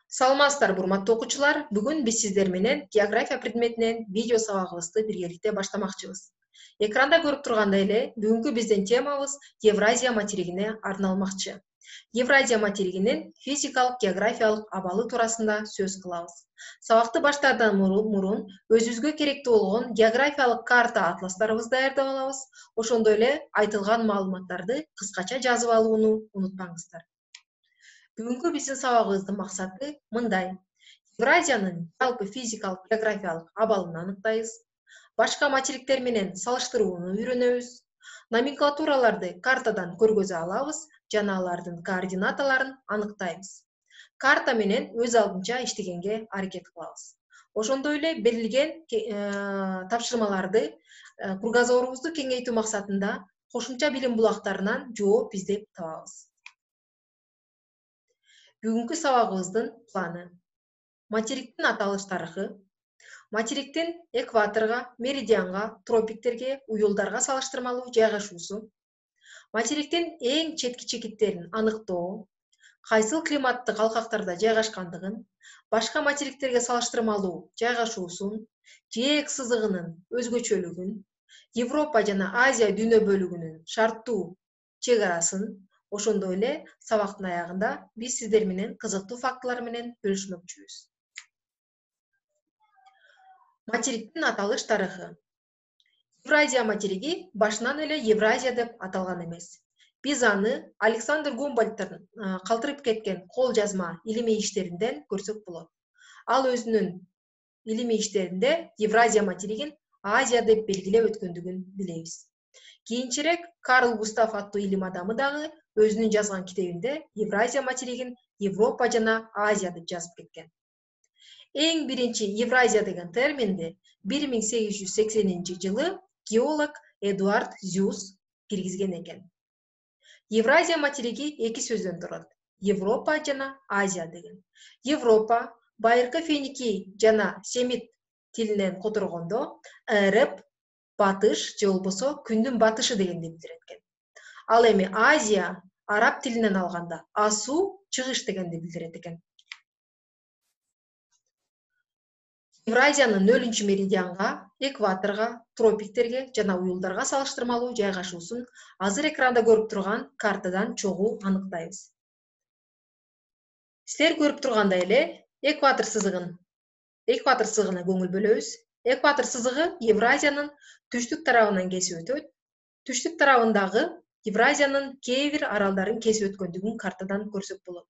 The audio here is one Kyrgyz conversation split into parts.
Саламатсыздар, урматтуу окуучулар. Бүгүн биз сиздер менен география предметинен видео сабагыбызды биргеликте баштамакчыбыз. Экранда көрүп тургандай эле, бүгүнкү биздин темабыз Евразия материгине арналмакчы. Евразия материгинин физикалык, географиялык абалы туурасында сөз кылабыз. Сабакты баштаардан мурун өзүбүзгө керектүү болгон географиялык карта атластарыбызды даярдап алабыз. Ошондой эле айтылган маалыматтарды кыскача жазып алууну унутпаңыздар. Бүгүнкү биздин сабагыбыздын максаты мындай. Евразиянын жалпы физикалык, географиялык абалын аныктайбыз. Башка материктер менен салыштырууну үйрөнөбүз. Номенклатураларды картадан көргөзө алабыз жана алардын координаталарын аныктайбыз. Карта менен өз алдынча иштегенге аракет кылабыз. Ошондой эле берилген тапшырмаларды кругозорубузду кеңейтүү максатында кошумча билим булактарынан жооп издеп табабыз. Бүгүнкү сабагыбыздын планы. Материктин аталыш тарыхы, материктин экваторго, меридианга, тропиктерге, уюлдарга салыштырмалуу жайгашуусу, материктин эң четки чекиттерин аныктоо, кайсыл климаттык алкактарда жайгашкандыгын, башка материктерге салыштырмалуу жайгашуусун, жээк сызыгынын өзгөчөлүгүн, Европа жана Азия дүйнө бөлүгүнүн шарттуу чек арасын, ошондой эле сабактын аягында биз сиздер менен кызыктуу фактылар менен бөлүшмөкчүбүз. Материктин аталыш тарыхы. Евразия материги башынан эле Евразия деп аталган эмес. Биз аны Александр Гумбольдттун калтырып кеткен кол жазма илимий иштеринден көрсөк болот. Ал өзүнүн илимий иштеринде Евразия материгин Азия деп белгилеп өткөндүгүн билебиз. Кийинчерээк Карл Густав аттуу илим адамы дагы өзүнүн жазган китебинде Евразия материгин Европа жана Азия деп жазып кеткен. Эң биринчи Евразия деген терминди 1880-жылы геолог Эдуард Зюс киргизген экен. Евразия материги эки сөздөн турат. Европа жана Азия деген. Европа байыркы финики жана семит тилинен которгондо Эреп батыш же болбосо күндүн батышы дегенди билдирет экен. Ал эми Азия араб тилинен алганда асуу чыгыш дегенди билдирет экен. Евразиянын 0-чү меридианга, экваторго, тропиктерге жана уюлдарга салыштырмалуу жайгашуусун азыр экранда көрүп турган картадан чогуу аныктайбыз. Силер көрүп тургандай эле экватор сызыгына көңүл бөлөбүз. Экватор сызыгы Евразиянын түштүк тарабынан кесип өтөт. Түштүк тарабындагы Евразиянын кээ бир аралдарын кесип өткөндүгүн картадан көрсөк болот.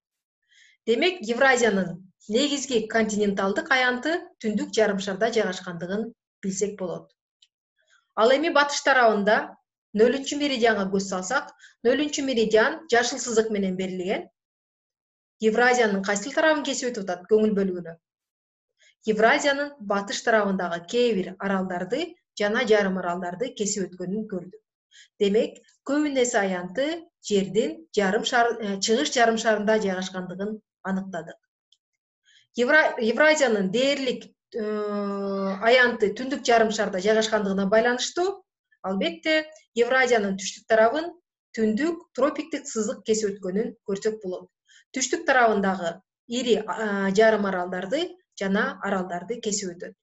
Демек, Евразиянын негизги континенталдык аянты түндүк жарым шарда жайгашкандыгын билсек болот. Ал эми батыш тарабында 0-чү меридианга көз салсак, 0-чү меридиан жашыл сызык менен берилген. Евразиянын кайсыл тарабын кесип өтүп атат көңүл бөлгүлө. Евразиянын батыш тарабындагы кээ бир аралдарды жана жарым аралдарды кесип өткөнүн көрдүк. Демек, көбүнесе аянты жердин чыгыш жарым шарында жайгашкандыгын аныктадык. Евразиянын дээрлик аянты түндүк жарым шарда жайгашкандыгына байланыштуу, албетте, Евразиянын түштүк тарабын түндүк тропиктик сызык кесип өткөнүн көрсөк болот. Түштүк тарабындагы ири жарым аралдарды жана аралдарды кесип өтөт.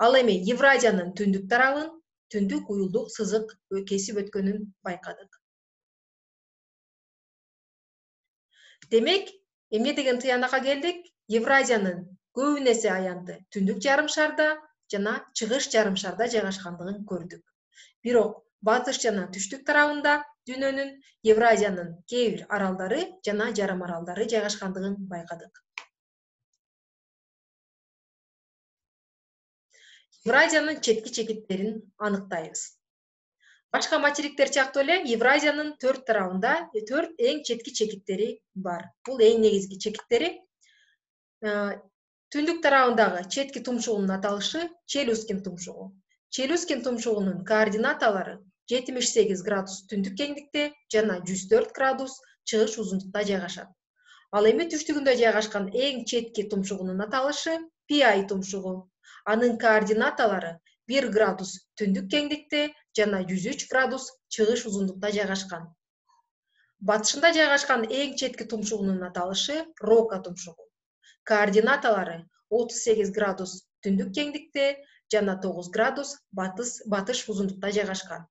Ал эми Евразиянын түндүк тарабын түндүк уюлдук сызык кесип өткөнүн байкадык. Демек, эмне деген тыянакка келдик? Евразиянын көбүнесе аянты түндүк жарым шарда жана чыгыш жарым шарда жайгашкандыгын көрдүк. Бирок батыш жана түштүк тарабында дүйнөнүн Евразиянын кээ бир аралдары жана жарым аралдары жайгашкандыгын байкадык. Евразиянын четки чекиттерин аныктайбыз. Башка материктер сыяктуу эле Евразиянын 4 тарабында 4 эң четки чекиттери бар. Бул эң негизги чекиттери. Түндүк тарабындагы четки тумшугунун аталышы Челюскин тумшугу. Челюскин тумшугунун координаталары 78 градус түндүк кеңдикте жана 104 градус чыгыш узундукта жайгашат. Ал эми түштүгүндө жайгашкан эң четки тумшугунун аталышы Пи тумшугу. Анын координаталары 1 градус түндүк кеңдикте жана 103 градус чыгыш узундукта жайгашкан. Батышында жайгашкан эң четки тумшугунун аталышы Рока тумшугу. Координаталары 38 градус түндүк кеңдикте жана 9 градус батыш узундукта жайгашкан.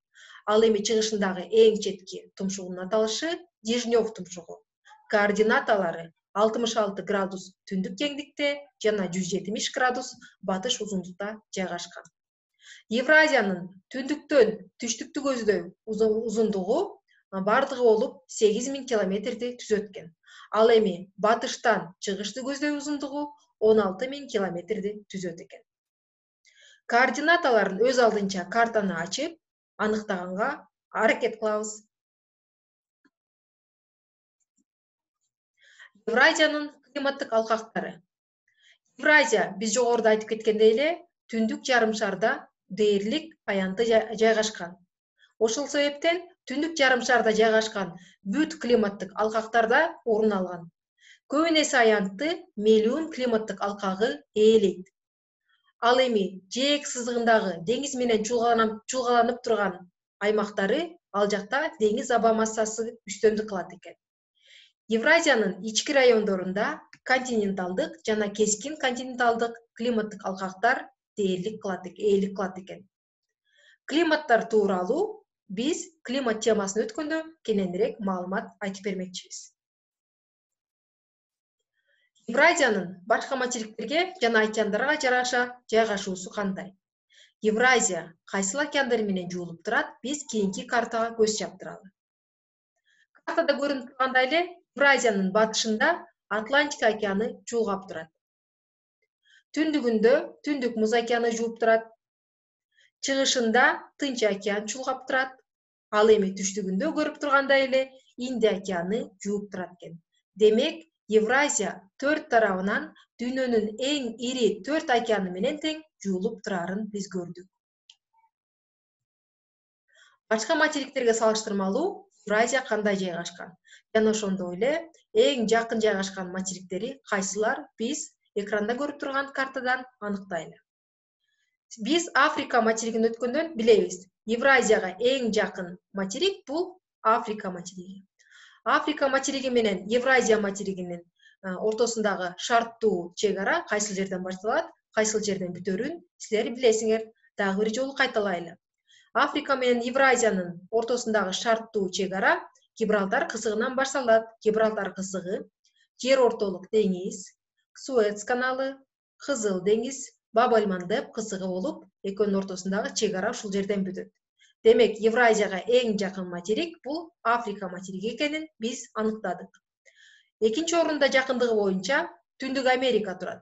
Ал эми чыгышындагы эң четки тумшугунун аталышы Дежнев тумшугу. Координаталары 66 градус түндүк кеңдикте жана 170 градус батыш узундукта жайгашкан. Евразиянын түндүктөн түштүктү көздөй узундугу бардыгы болуп 8000 километрди түзөт экен. Ал эми батыштан чыгышты көздөй узундугу 16000 километрди түзөт экен. Координаталарын өз алдынча картаны ачып, аныктаганга аракет кылабыз. Евразиянын климаттык алкактары. Евразия биз жогоруда айтып кеткендей эле түндүк жарым шарда дээрлик аянты жайгашкан. Ошол себептен түндүк жарым шарда жайгашкан бүт климаттык алкактарда орун алган. Көбүнесе аянтты мелиун климаттык алкагы ээлейт. Ал эми жээк сызыгындагы деңиз менен чулгаланып турган аймактары ал жакта деңиз аба массасы үстөмдүк кылат экен. Евразиянын ички райондорунда континенталдык жана кескин континенталдык климаттык алкактар ээлик кылат экен. Климаттар тууралуу биз климат темасын өткөндө кененирээк маалымат айтып бермекчибиз. Евразиянын башка материктерге жана океандарга жараша жайгашуусу кандай? Евразия кайсыл океандар менен жуулуп турат? Биз кийинки картага көз чаптыралы. Картада көрүнүп тургандай эле Евразиянын батышында Атлантика океаны жуулгап турат. Түндүгүндө Түндүк муз океаны жууп турат. Чыгышында Тынч океан чулгап турат. Ал эми түштүгүндө көрүп тургандай эле Индия океаны жууп турат экен. Демек, Евразия 4 тарабынан дүйнөнүн эң ири 4 океаны менен тең жуулуп турарын биз көрдүк. Башка материктерге салыштырмалуу Евразия кандай жайгашкан? Жана ошондой эле эң жакын жайгашкан материктери кайсылар? Биз экранда көрүп турган картадан аныктайлы. Биз Африка материгин өткөндөн билебиз. Евразияга эң жакын материк бул Африка материги. Африка материги менен Евразия материгинин ортосундагы шарттуу чек ара кайсыл жерден башталат, кайсыл жерден бүтөрүн силер билесиңер. Дагы бир жолу кайталайлы. Африка менен Евразиянын ортосундагы шарттуу чек ара Гибралтар кызыгынан башталат. Гибралтар кызыгы жер ортолук деңиз, Суэц каналы, Кызыл деңиз, Баб-эль-Мандеб кызыгы болуп, экөөнүн ортосундагы чек ара ушул жерден бүтөт. Демек, Евразияга эң жакын материк бул Африка материги экенин биз аныктадык. Экинчи орунда жакындыгы боюнча Түндүк Америка турат.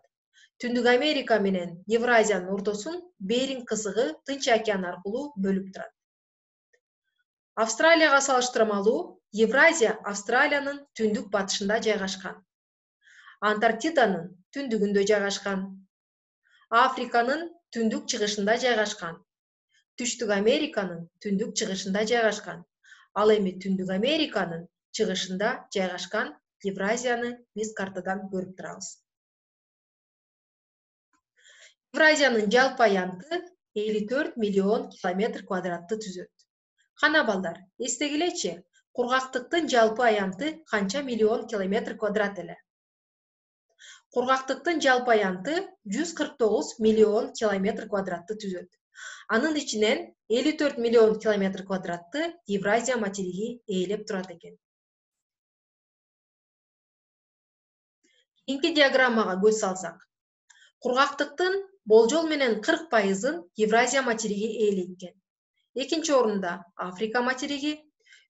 Түндүк Америка менен Евразиянын ортосун Беринг кызыгы Тынч океаны аркылуу бөлүп турат. Австралияга салыштырмалуу Евразия Австралиянын түндүк батышында жайгашкан. Антарктиданын түндүгүндө жайгашкан. Африканын түндүк чыгышында жайгашкан. Түштүк Американын түндүк чыгышында жайгашкан. Ал эми Түндүк Американын чыгышында жайгашкан Евразияны биз картадан көрүп турабыз. Евразиянын жалпы аянты 54 миллион километр квадратты түзөт. Кана балдар, эстегилечи, кургактыктын жалпы аянты канча миллион километр квадрат эле? Кургактыктын жалпы аянты 149 миллион километр квадратты түзөт. Анын ичинен 54 миллион километр квадратты Евразия материги ээлеп турат экен. Кийинки диаграммага көз салсак, кургактыктын болжол менен 40%-ын Евразия материги ээлейт экен. Экинчи орунда Африка материги,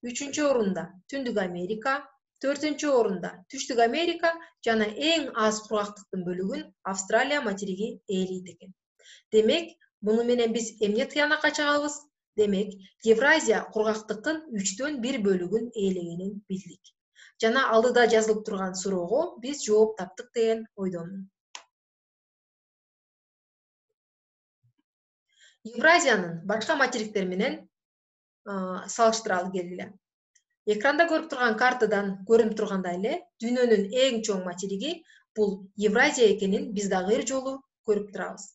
үчүнчү орунда Түндүк Америка, төртүнчү орунда Түштүк Америка жана эң аз кургактыктын бөлүгүн Австралия материги ээлейт экен. Демек, муну менен биз эмне тыянакка чыгабыз? Демек, Евразия кургактыктын 3/1 бөлүгүн ээлегенин билдик. Жана алдыда жазылып турган суроого биз жооп таптык деген ойдомун. Евразиянын башка материктер менен салыштыралы келгиле. Экранда көрүп турган картадан көрүнүп тургандай эле, дүйнөнүн эң чоң материги бул Евразия экенин биз дагы бир жолу көрүп турабыз.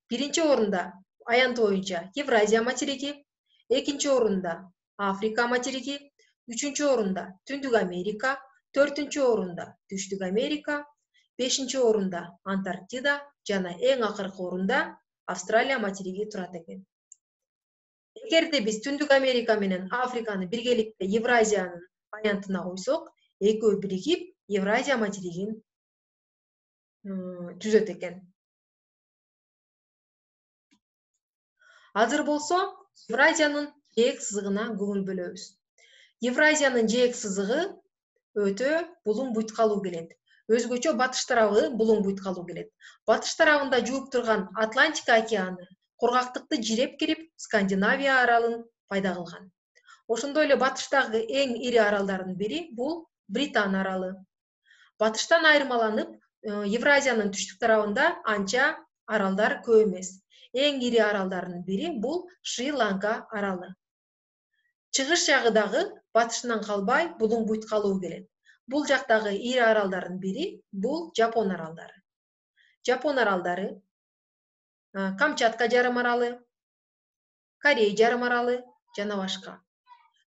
Биринчи орунда аянты боюнча Евразия материги, экинчи орунда Африка материги, үчүнчү орунда Түндүк Америка, төртүнчү орунда Түштүк Америка, 5-ci орунда Антарктида жана эң акыркы орунда Австралия материги турат экен. Эгерде биз Түндүк Америка менен Африканы биргеликте Евразиянын аянтына койсок, экөө биригип Евразия материгин түзөт экен. Азыр болсо Евразиянын жээк сызыгына көңүл бөлөбүз. Евразиянын жээк сызыгы өтө булуң буйткалуу келет. Өзгөчө батыш тарабы булуң буйткалуу келет. Батыш тарабында жууп турган Атлантика океаны кургактыкты жиреп кирип, Скандинавия аралын пайда кылган. Ошондой эле батыштагы эң ири аралдардын бири бул Британ аралы. Батыштан айырмаланып, Евразиянын түштүк тарабында анча аралдар көп эмес. Эң ири аралдардын бири бул Шри-Ланка аралы. Чыгыш жагы дагы батышынан калбай булуң буйткалуу келет. Бул жактагы ири аралдардын бири бул Жапон аралдары. Жапон аралдары, Камчатка жарым аралы, Корей жарым аралы жана башка.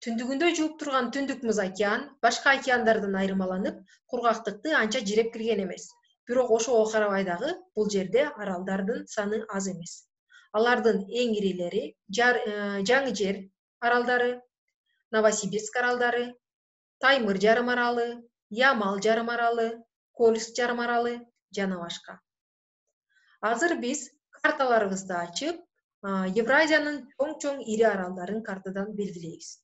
Түндүгүндө жууп турган Түндүк муз океан башка океандардан айырмаланып, кургактыкты анча жиреп кирген эмес. Бирок ошого карабай дагы бул жерде аралдардын саны аз эмес. Алардын эң ирилери Жаңы жер аралдары, Новосибирск аралдары, Таймыр жарым аралы, Ямал жарым аралы, Кольск жарым аралы жана башка. Азыр биз карталарыбызды ачып, Евразиянын чоң ири аралдарын картадан белгилейбиз.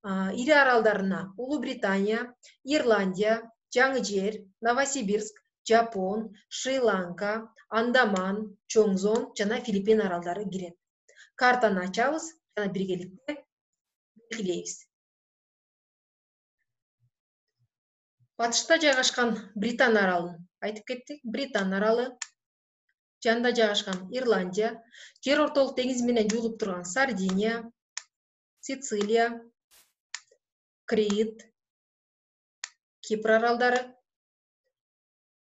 Ири аралдарына Улуу Британия, Ирландия, Жаңы жер, Новосибирск, Жапон, Шри-Ланка, Андаман, Чоңзон жана Филиппин аралдары кирет. Картаны ачабыз жана биргеликте белгилейбиз. Батышта жайгашкан Британ аралын айтып кеттик. Британ аралы, жанында жайгашкан Ирландия, жер ортолук деңиз менен жуулуп турган Сардиния, Сицилия, Крит, Кипр аралдары,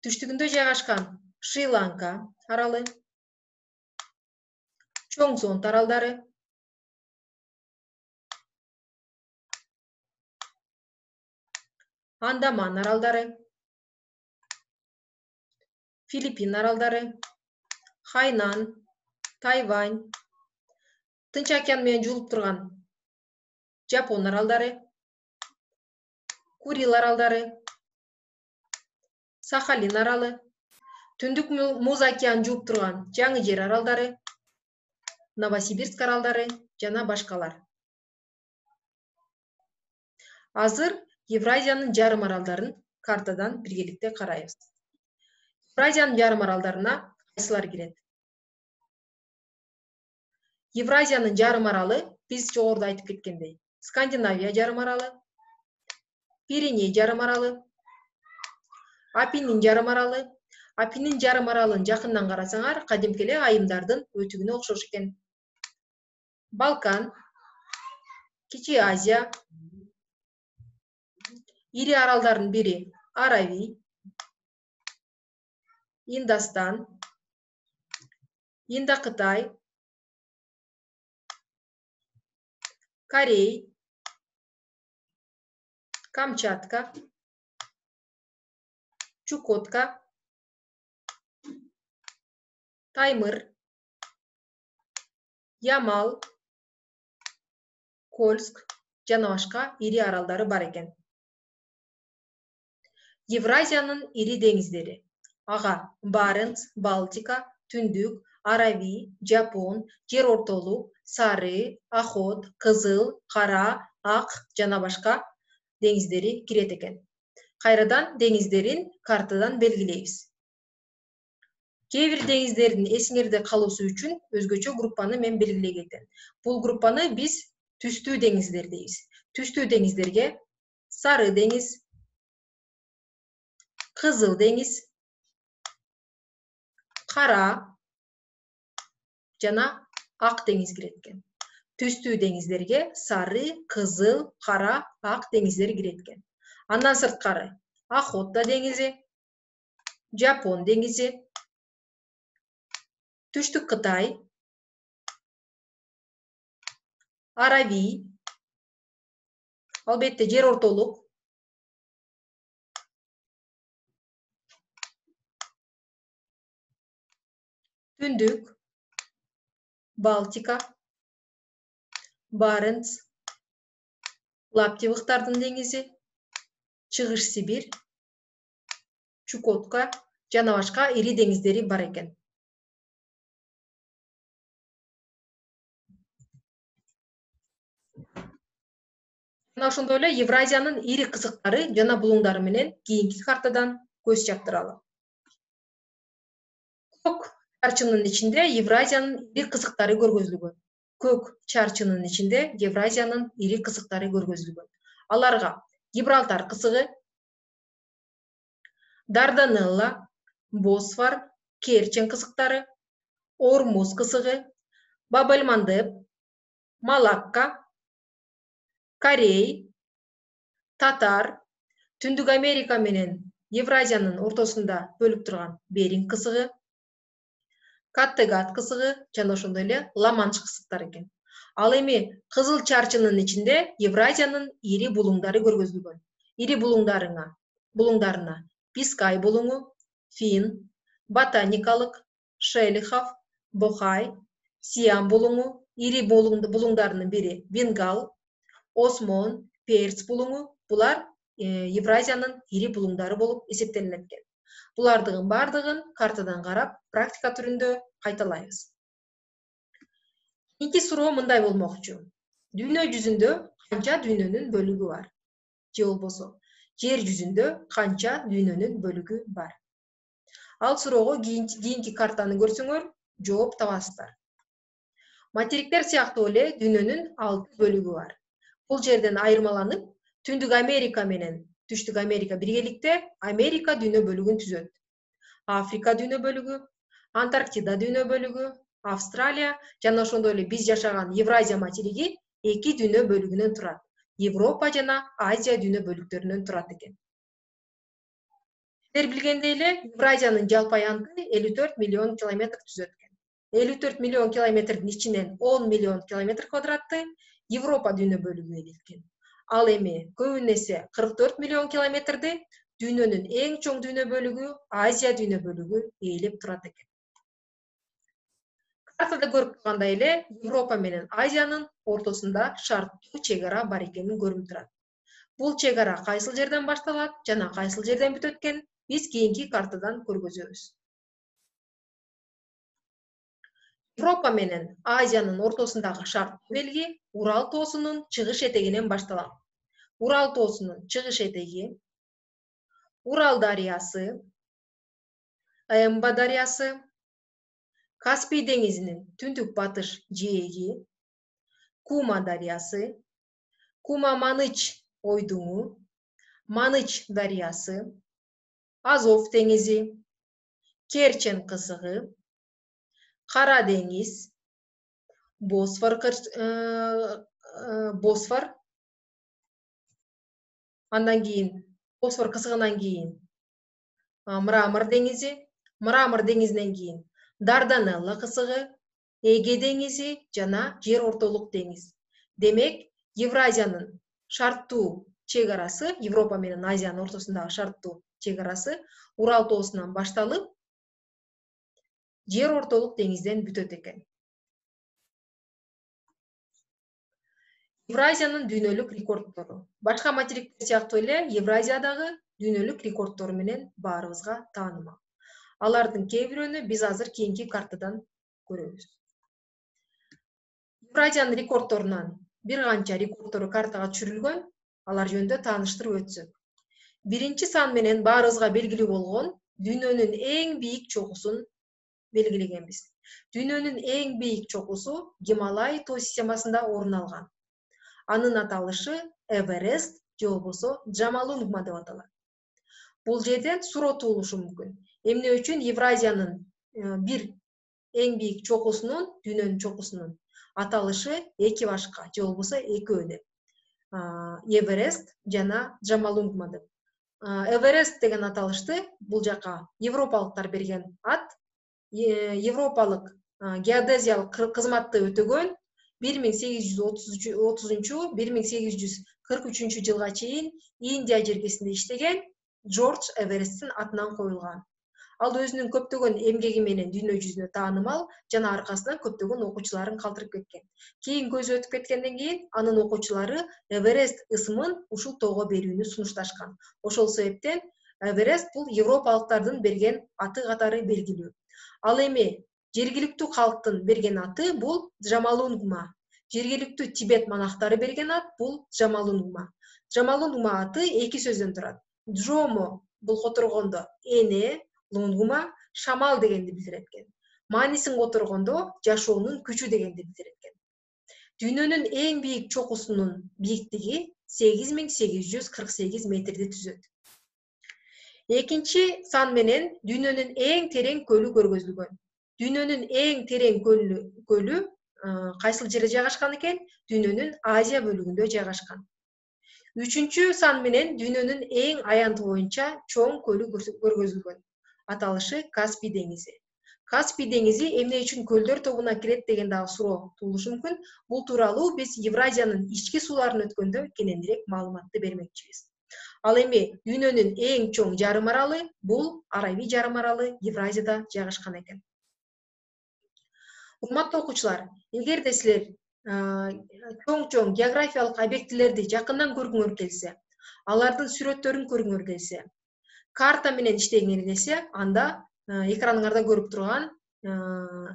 түштүгүндө жайгашкан Шри-Ланка аралы, Чоңзон аралдары, Андаман аралдары, Филиппин аралдары, Хайнан, Тайвань, Тынч океан менен жуулуп турган Жапон аралдары, Курил аралдары, Сахалин аралы, Түндүк муз океан жууп турган Жаңы жер аралдары, Новосибирск аралдары жана башкалар. Азыр Евразиянын жарым аралдарын картадан биргеликте карайбыз. Евразиянын жарым аралдарына кайсылар кирет? Евразиянын жарым аралы биз жогоруда айтып кеткендей, Скандинавия жарым аралы, Пиреней жарым аралы, Апеннин жарым аралы. Апеннин жарым аралын жакындан карасаңар, кадимки эле айымдардын өтүгүнө окшош экен. Балкан, Кичи Азия, ири аралдардын бири Арави, Индостан, Индокытай, Корей, Камчатка, Чукотка, Таймыр, Ямал, Кольск жана башка ири аралдары бар экен. Евразиянын ири деңиздери. Ага Баренц, Балтика, Түндүк, Арави, Жапон, Жер ортолук, Сары, Охот, Кызыл, Кара, Ак жана башка деңиздери кирет экен. Кайрадан деңиздерин картадан белгилейбиз. Кээ бир деңиздердин эсиңерде калуусу үчүн өзгөчө группаны мен белгилегем. Бул группаны биз түстүү деңиздер дейбиз. Түстүү деңиздерге Сары деңиз, Кызыл деңиз, Кара жана Ак деңиз кирет экен. Түстүү деңиздерге Сары, Кызыл, Кара, Ак деңиздери кирет экен. Андан сырткары Охота деңизи, Жапон деңизи, Түштүк Кытай, Арави, албетте жер ортолук, Түндүк, Балтика, Баренц, Лаптевыктардын деңизи, Чыгыш Сибирь, Чукотка жана башка ири деңиздери бар экен. Жана ошондой эле Евразиянын ири кызыктары жана булуңдары менен кийинки картадан көз чаптыралы. Көк чарчынын ичинде Евразиянын ири кызыктары көргөзүлгөн. Көк чарчынын ичинде Евразиянын ири кызыктары көргөзүлгөн. Аларга Гибралтар кызыгы, Дарданелла, Босфор, Керчен кызыктары, Ормуз кызыгы, Баб-эль-Мандеб, Малакка, Корей, Татар, Түндүк Америка менен Евразиянын ортосунда бөлүп турган Беринг кызыгы, Каттегат кызыгы жана ошондой эле Ла-Манш кызыктары экен. Ал эми кызыл чарчынын ичинде Евразиянын ири булуңдары көргөзүлгөн. Ири булуңдарына Бискай булуңу, Фин, Ботаникалык, Шелихов, Бохай, Сиам булуңу, ири булуңдарынын бири Бенгал, Осмон, Перц булуңу, булар Евразиянын ири булуңдары болуп эсептелинет экен. Булардын бардыгын картадан карап, практика түрүндө кайталайбыз. Кийинки суроо мындай болмокчу. Дүйнө жүзүндө канча дүйнөнүн бөлүгү бар? Же болбосо, жер жүзүндө канча дүйнөнүн бөлүгү бар? Ал суроого кийинки картаны көрсөңөр, жооп табасыздар. Материктер сыяктуу эле дүйнөнүн 6 бөлүгү бар. Бул жерден айырмаланып, Түндүк Америка менен Түштүк Америка биргеликте Америка дүйнө бөлүгүн түзөт. Африка дүйнө бөлүгү, Антарктида дүйнө бөлүгү, Австралия жана ошондой эле биз жашаган Евразия материги 2 дүйнө бөлүгүнөн турат. Европа жана Азия дүйнө бөлүктөрүнөн турат экен. Силер билгендей эле, Евразиянын жалпы аянты 54 миллион километр түзөт экен. 54 миллион километрдин ичинен 10 миллион километр квадратты Европа дүйнө бөлүгү ээлеткен. Ал эми көбүн эсе 44 миллион километрди дүйнөнүн эң чоң дүйнө бөлүгү Азия дүйнө бөлүгү ээлеп турат экен. Картада көрүп тургандай эле Европа менен Азиянын ортосунда шарттуу чек ара бар экени көрүнүп турат. Бул чек ара кайсыл жерден башталат жана кайсыл жерден бүтөт экен биз кийинки картадан көргөзөбүз. Европа менен Азиянын ортосундагы шарттуу белги Урал тоосунун чыгыш этегинен башталат. Урал тоосунун чыгыш этеги, Урал дарыясы, Эмба дарыясы, Каспий деңизинин түндүк батыш жээги, Кума дарыясы, Кума-Маныч ойдуңу, Маныч дарыясы, Азов деңизи, Керчен кызыгы, Кара деңиз, Босфор, андан кийин Босфор кызыгынан кийин Мрамор деңизи, Мрамор деңизинен кийин Дарданелла кызыгы, Эге деңизи жана жер ортолук деңиз. Демек, Евразиянын шарттуу чек арасы, Европа менен Азиянын ортосундагы шарттуу чек арасы Урал тоосунан башталып, жер ортолук деңизден бүтөт экен. Евразиянын дүйнөлүк рекордтору. Башка материктер сыяктуу эле Евразиядагы дүйнөлүк рекордтору менен баарыбызга таанымал. Алардын кээ бирөөнү биз азыр кийинки картадан көрөбүз. Евразиянын рекордторунан бир канча рекордтору картага түшүрүлгөн, алар жөнүндө тааныштырып өтсөк. Биринчи сан менен баарыбызга белгилүү болгон дүйнөнүн эң бийик чокусун белгилегенбиз. Дүйнөнүн эң бийик чокусу Гималай тоо системасында орун алган. Анын аталышы Эверест же болбосо Джомолунгма деп аталат. Бул жерден суроо туулушу мүмкүн. Эмне үчүн Евразиянын бир эң бийик чокусунун, дүйнөнүн чокусунун аталышы эки башка же болбосо экөө деп. Эверест жана Джомолунгма деп. Эверест деген аталышты бул жака европалыктар берген ат. Европалык геодезиялык кызматты өтөгөн 1830-1843 жылга чейин Индия жергесинде иштеген Джордж Эвересттин атынан коюлган. Ал өзүнүн көптөгөн эмгеги менен дүйнө жүзүнө таанымал жана аркасынан көптөгөн окуучуларын калтырып кеткен. Кийин көзү өтүп кеткенден кийин анын окуучулары Эверест ысымын ушул тоого берүүнү сунушташкан. Ошол себептен Эверест бул европалыктардын берген аты катары белгилүү. Ал эми жергиликтүү калктын берген аты бул Джамалунгма. Жергиликтүү Тибет монахтары берген ат бул Джамалунгма. Джамалунгма аты эки сөздөн турат. Джомо бул которгондо эне, лунгма шамал дегенди билдирет экен. Маанисин которгондо жашоонун күчү дегенди билдирет экен. Дүйнөнүн эң бийик чокусунун бийиктиги 8848 метрди түзөт. Экинчи сан менен дүйнөнүн эң терең көлү көргөзүлгөн. Дүйнөнүн эң терең көлү кайсыл жерде жайгашкан экен? Дүйнөнүн Азия бөлүгүндө жайгашкан. Үчүнчү сан менен дүйнөнүн эң аянты боюнча чоң көлү көргөзүлгөн. Аталышы Каспий деңизи. Каспий деңизи эмне үчүн көлдөр тобуна кирет деген дагы суроо туулушу мүмкүн. Бул тууралуу биз Евразиянын ички сууларын өткөндө кененирээк маалыматты бермекчибиз. Ал эми дүйнөнүн эң чоң жарым аралы бул Араби жарым аралы Евразияда жайгашкан экен. Урматтуу окуучулар, эгерде силер чоң географиялык объектилерди жакындан көргүңөр келсе, алардын сүрөттөрүн көргүңөр келсе, карта менен иштегиңер келсе, анда экраныңарда көрүп турган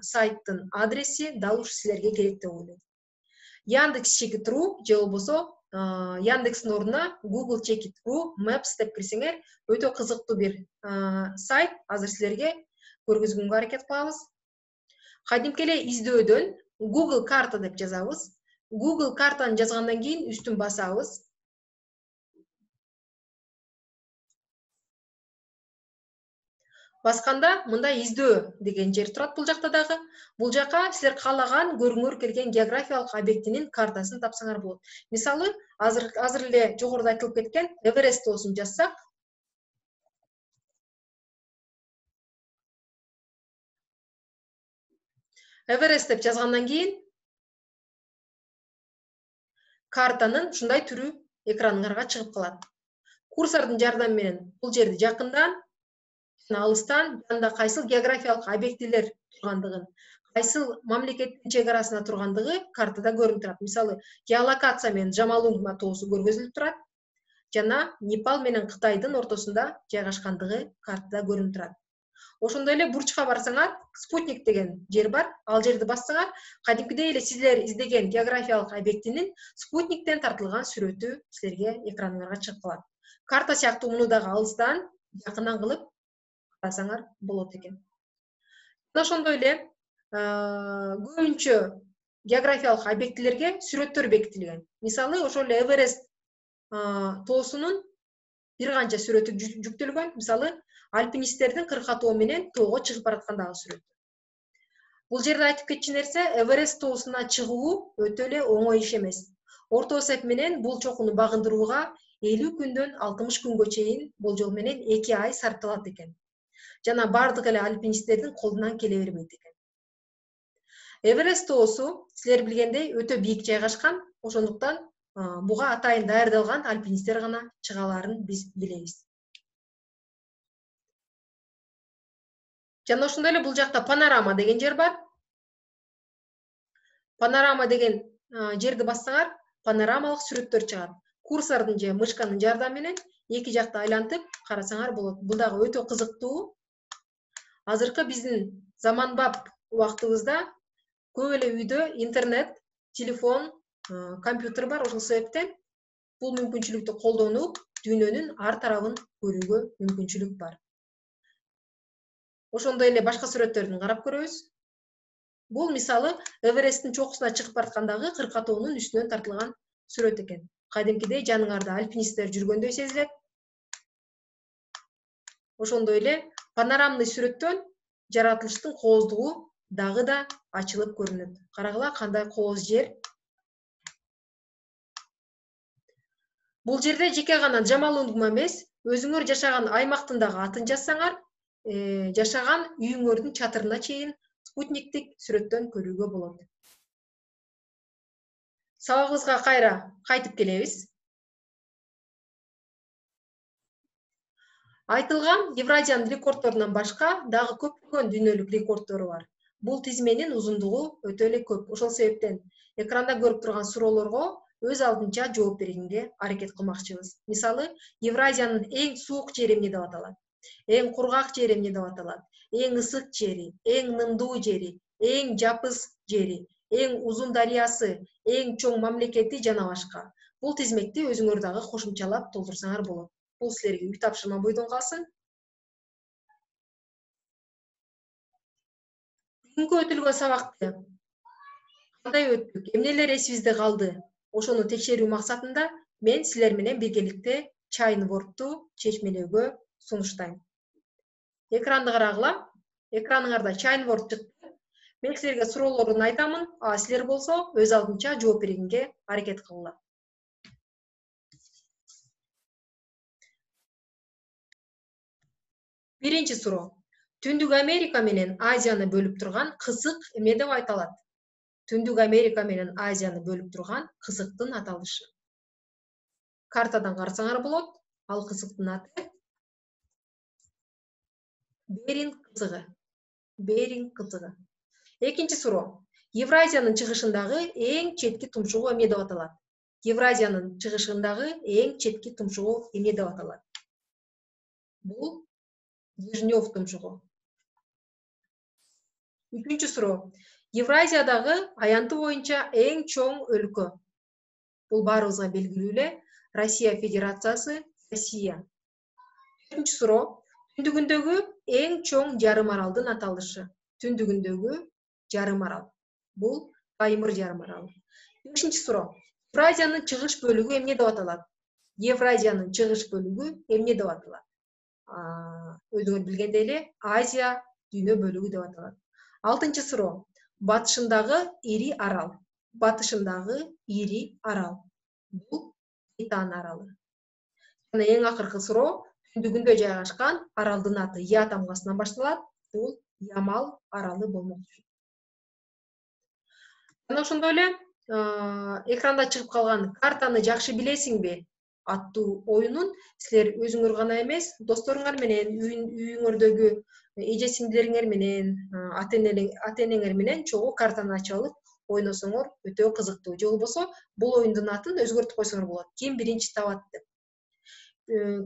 сайттын адреси дал ушу силерге керек деп ойлойм. Яндекс Чекит.ру же болбосо Яндекстин ордуна Google Чекит.ру Maps деп кирсеңер, өтө кызыктуу бир сайт. Азыр силерге көргөзгөнгө аракет кылабыз. Кадимки эле издөөдөн Google карта деп жазабыз. Google картаны жазгандан кийин үстүн басабыз. Басканда мындай издөө деген жер турат бул жакта дагы. Бул жака силер каалаган көргүңөр келген географиялык объектинин картасын тапсаңар болот. Мисалы, азыр эле жогоруда айтылып кеткен Эверест тоосун жазсак, Эверест деп жазгандан кийин картанын ушундай түрү экраныңарга чыгып калат. Курсордун жардамы менен бул жерди жакындан алыстан жанда кайсыл географиялык объектилер тургандыгын, кайсыл мамлекеттин чек арасында тургандыгы картада көрүнүп турат. Мисалы, геолокация менен Джамалунгма тоосу көргөзүлүп турат жана Непал менен Кытайдын ортосунда жайгашкандыгы картада көрүнүп турат. Ошондой эле бурчка барсаңар, спутник деген жер бар. Ал жерди бассаңар, кадимкидей эле силер издеген географиялык объектинин спутниктен тартылган сүрөтү силерге экраныңарга чыгып калат. Карта сыяктуу муну дагы алыстан жакындан кылып карасаңар болот экен. Ошондой эле көбүнчө географиялык объектилерге сүрөттөр бекитилген. Мисалы, ошол эле Эверест тоосунун бир канча сүрөтү жүктөлгөн. Мисалы, альпинисттердин кыркатоо менен тоого чыгып бараткандагы сүрөт. Бул жерде айтып кетчү нерсе, Эверест тоосуна чыгуу өтө эле оңой иш эмес. Орто эсеп менен бул чокуну багындырууга 50 күндөн 60 күнгө чейин болжол менен 2 ай сарпталат экен. Жана бардык эле альпинисттердин колунан келе бербейт экен. Эверест тоосу силер билгендей өтө бийик жайгашкан, ошондуктан буга атайын даярдалган альпинисттер гана чыга аларын биз билебиз. Жана ошондой эле бул жакта панорама деген жер бар. Панорама деген жерди бассаңар, панорамалык сүрөттөр чыгат. Курсордун же мышканын жардамы менен эки жакты айлантып карасаңар болот. Бул дагы өтө кызыктуу. Азыркы биздин заманбап убактыбызда көп эле үйдө интернет, телефон, компьютер бар. Ошол себептен бул мүмкүнчүлүктү колдонуп, дүйнөнүн ар тарабын көрүүгө мүмкүнчүлүк бар. Ошондой эле башка сүрөттөрдүн карап көрөбүз. Бул мисалы Эвересттин чокусуна чыгып бараткандагы кыркатоонун үстүнөн тартылган сүрөт экен. Кадимкидей жаныңарда альпинисттер жүргөндөй сезилет. Ошондой эле панорамный сүрөттөн жаратылыштын кооздугу дагы да ачылып көрүнөт. Карагыла кандай кооз жер. Бул жерде жеке гана Джамалунгма эмес, өзүңөр жашаган аймактын дагы атын жазсаңар, жашаган үйүңөрдүн чатырына чейин спутниктик сүрөттөн көрүүгө болот. Сабагыбызга кайра кайтып келебиз. Айтылган Евразиянын рекордторунан башка дагы көптөгөн дүйнөлүк рекордтору бар. Бул тизменин узундугу өтө эле көп. Ошол себептен экранда көрүп турган суроолорго өз алдынча жооп бергенге аракет кылмакчыбыз. Мисалы, Евразиянын эң суук жери эмне деп аталат? Эң кургак жери эмне деп аталат? Эң ысык жери, эң нымдуу жери, эң жапыз жери, эң узун дарыясы, эң чоң мамлекети жана башка. Бул тизмекти өзүңөр дагы кошумчалап толтурсаңар болот. Бул силерге үй тапшырма бойдон калсын. Бүгүнкү өтүлгөн сабакты кандай өттүк, эмнелер эсибизде калды? Ошону текшерүү максатында мен силер менен биргеликте чайнвордту чечмелөөгө сунуштайм. Экранды карагыла. Экраныңарда чайнворд чыкты. Мен силерге суроолорун айтамын, а силер болсо өз алдынча жооп бергенге аракет кылгыла. Биринчи суроо. Түндүк Америка менен Азияны бөлүп турган кысык эмне деп айталат? Түндүк Америка менен Азияны бөлүп турган кысыктын аталышы. Картадан карасаңар болот. Ал кысыктын аты Беринг кызыгы. Беринг кызыгы. Экинчи суроо. Евразиянын чыгышындагы эң четки тумшугу эмне деп аталат? Евразиянын чыгышындагы эң четки тумшугу эмне деп аталат? Бул Вижнёв тумшугу. Үчүнчү суроо. Евразиядагы аянты боюнча эң чоң өлкө. Бул баарыбызга белгилүү эле Россия Федерациясы, Россия. Төртүнчү суроо. Түндүгүндөгү эң чоң жарым аралдын аталышы. Түндүгүндөгү жарым арал. Бул Таймыр жарым аралы. Бешинчи суроо. Евразиянын чыгыш бөлүгү эмне деп аталат? Евразиянын чыгыш бөлүгү эмне деп аталат? Өзүңөр билгендей эле Азия дүйнө бөлүгү деп аталат. Алтынчы суроо. Батышындагы ири арал. Батышындагы ири арал. Бул Титан аралы. Жана эң акыркы суроо. Түндүгүндө жайгашкан аралдын аты Я тамгасынан башталат. Бул Ямал аралы болмокчу. Жана ошондой эле экранда чыгып калган картаны жакшы билесиңби аттуу оюнун силер өзүңөр гана эмес, досторуңар менен, үйүңөрдөгү эже сиңдилериңер менен, ата энеңер менен чогуу картаны ачып алып ойносоңор өтө кызыктуу. Же болбосо бул оюндун атын өзгөртүп койсоңор болот. Ким биринчи табат деп.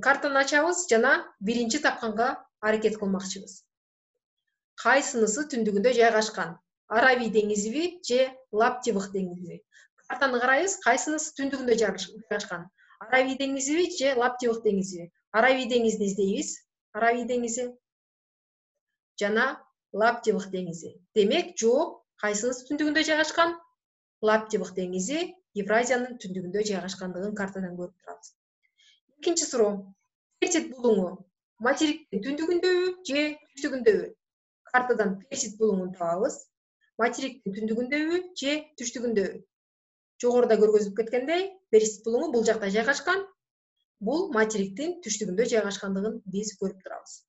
Картаны ачабыз жана биринчи тапканга аракет кылмакчыбыз. Кайсынысы түндүгүндө жайгашкан? Аравий деңизиби же Лаптевых деңизиби? Картаны карайбыз, кайсынысы түндүгүндө жайгашкан? Аравий деңизиби же Лаптевых деңизиби? Аравий деңизин издейбиз. Аравий деңизи жана Лаптевых деңизи. Демек, жооп кайсынысы түндүгүндө жайгашкан? Лаптевых деңизи Евразиянын түндүгүндө жайгашкандыгын картадан көрүп турабыз. Экинчи суроо. Персид булуңу материктин түндүгүндөбү же түштүгүндөбү? Картадан Персид булуңун табабыз. Материктин түндүгүндөбү же түштүгүндөбү? Жогоруда көргөзүлүп кеткендей, Персид булуңу бул жакта жайгашкан. Бул материктин түштүгүндө жайгашкандыгын биз көрүп турабыз.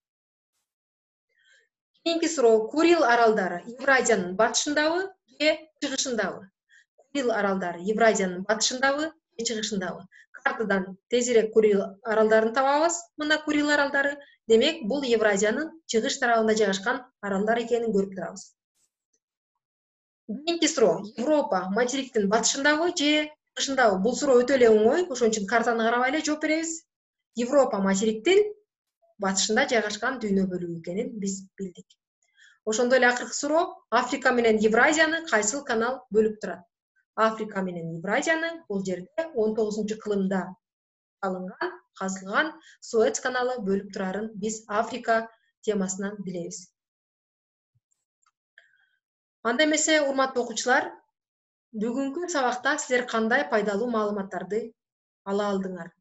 Кийинки суроо. Курил аралдары Евразиянын батышындабы же чыгышындабы? Курил аралдары Евразиянын батышындабы же чыгышындабы? Картадан тезирээк Курил аралдарын табабыз. Мына Курил аралдары. Демек, бул Евразиянын чыгыш тарабында жайгашкан аралдар экенин көрүп турабыз. Биринчи суроо. Европа материктин батышындабы же чыгышындабы? Бул суроо өтө эле оңой, ошон үчүн картаны карабай эле жооп беребиз. Европа материктин батышында жайгашкан дүйнө бөлүгү экенин биз билдик. Ошондой эле акыркы суроо. Африка менен Евразияны кайсыл канал бөлүп турат? Африка менен Евразияны бул жерде 19-кылымда алынган, казылган Суэц каналы бөлүп турарын биз Африка темасынан билебиз. Анда эмесе, урматтуу окуучулар, бүгүнкү сабакта силер кандай пайдалуу маалыматтарды ала алдыңар?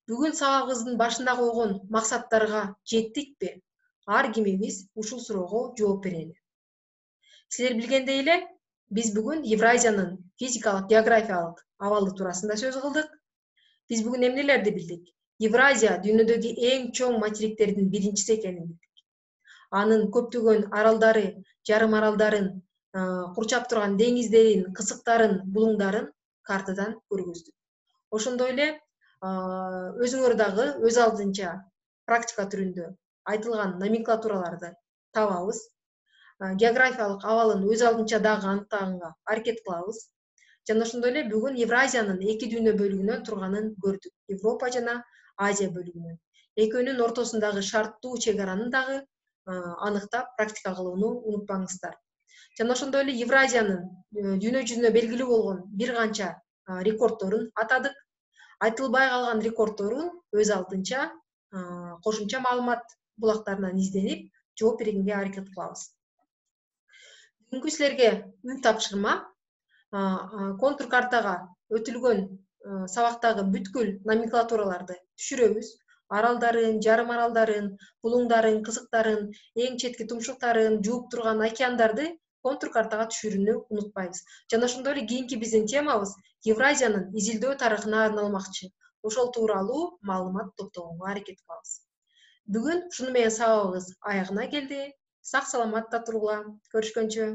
Бүгүн сабагыбыздын башында койгон максаттарга жеттикпи? Ар кимибиз ушул суроого жооп берели. Силер билгендей эле, биз бүгүн Евразиянын физикалык, географиялык абалы туурасында сөз кылдык. Биз бүгүн эмнелерди билдик? Евразия дүйнөдөгү эң чоң материктердин биринчиси экенин билдик. Анын көптөгөн аралдары, жарым аралдарын, курчап турган деңиздерин, кысыктарын, булуңдарын картадан көргөздүк. Ошондой эле өзүңөр дагы өз алдынча практика түрүндө айтылган номенклатураларды табабыз. Географиялык абалын өз алдынча дагы аныктаганга аракет кылабыз. Жана ошондой эле бүгүн Евразиянын эки дүйнө бөлүгүнөн турганын көрдүк. Европа жана Азия бөлүгүнөн. Экөөнүн ортосундагы шарттуу чек араны дагы аныктап практика кылууну унутпаңыздар. Жана ошондой эле Евразиянын дүйнө жүзүнө белгилүү болгон бир канча рекорддорун атадык. Айтылбай калган рекорддору өз алдынча кошумча маалымат булактарынан изденип жооп бергенге аракет кылабыз. Бүгүнкү силерге үй тапшырма контур картага өтүлгөн сабактагы бүткүл номенклатураларды түшүрөбүз. Аралдарын, жарым аралдарын, булуңдарын, кызыктарын, эң четки тумшуктарын, жууп турган океандарды контур картага түшүрүүнү унутпайбыз. Жана ошондой эле кийинки биздин темабыз Евразиянын изилдөө тарыхына арналмакчы. Ошол тууралуу маалымат топтогонго аракет кылабыз. Бүгүн ушуну менен сабагыбыз аягына келди. Сак саламатта тургула. Көрүшкөнчө.